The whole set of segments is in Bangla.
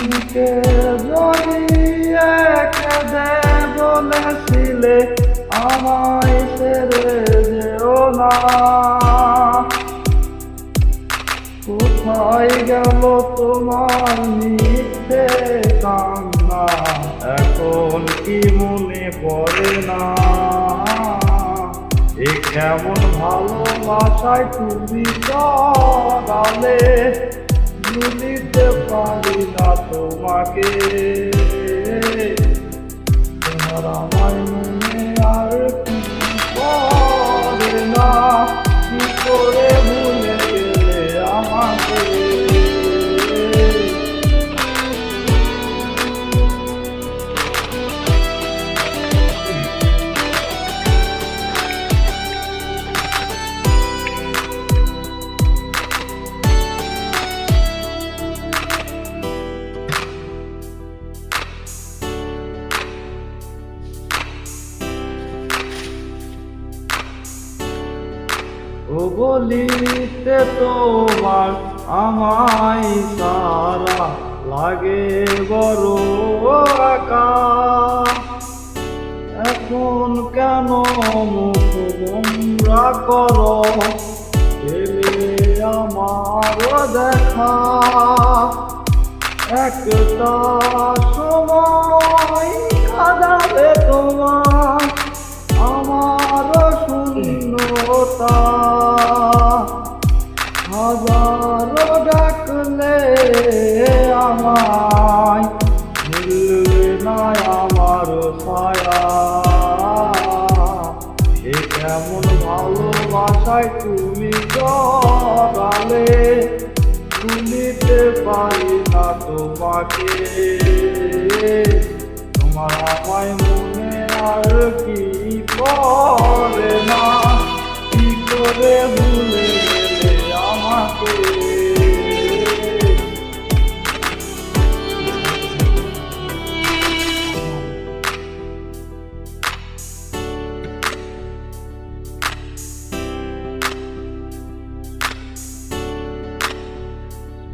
বুকে জড়িয়ে কেঁদে বলেছিলে আমায় ছেড়ে যেও না। কোথায় গেল তোমার মিথ্যে কান্না, এখন কি মনে পড়ে না? এ কেমন ভালোবাসায় তুমি জড়ালে, ভুলিতে পারি না তোমাকে। তোমার আমার মনে আর কি পড়ে না, কি করে ভুলে গেলে আমাকে। ও বলিতে তোমার আমায় সারা লাগে বড় একা, এখন কেন মুখ গোমরা করো, পেলে আমার দেখা। একটা সময় কাঁদাবে তোমার আমার শূন্যতা, হাজারো ডাকলে আমায় মিলবে না আমার ছায়া। এ কেমন ভালোবাসায় তুমি জড়ালে, ভুলিতে পারি না তোমাকে। তোমার আমায় মনে আর কি পড়ে না, কি করে ভুলে গেলে আমাকে।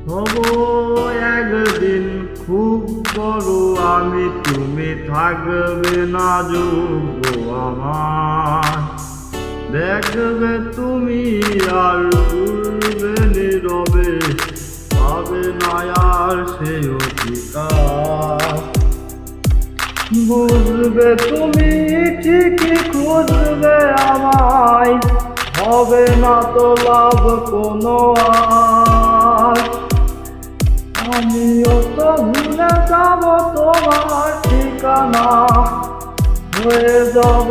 হব একদিন খুব বড় আমি, তুমি থাকবে না যোগ্য আমার। দেখবে তুমি আর ভুলবে নীরবে, পাবে না আর সে অধিকার। বুঝবে তুমি ঠিকই খুঁজবে আমায়, হবে না তো লাভ কোনো আর। আমিও তো ভুলে যাব তোমার ঠিকানা, হয়ে যাব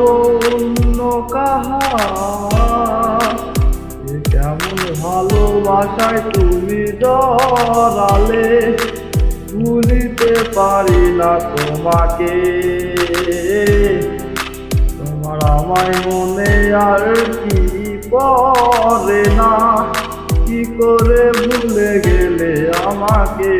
অন্য কাহার। কেমন ভালোবাসায় তুমি জড়ালে, ভুলিতে পারি না তোমাকে। তোমার আমায় মনে আর কি পড়ে না, কি করে ভুলে গেলে আমাকে।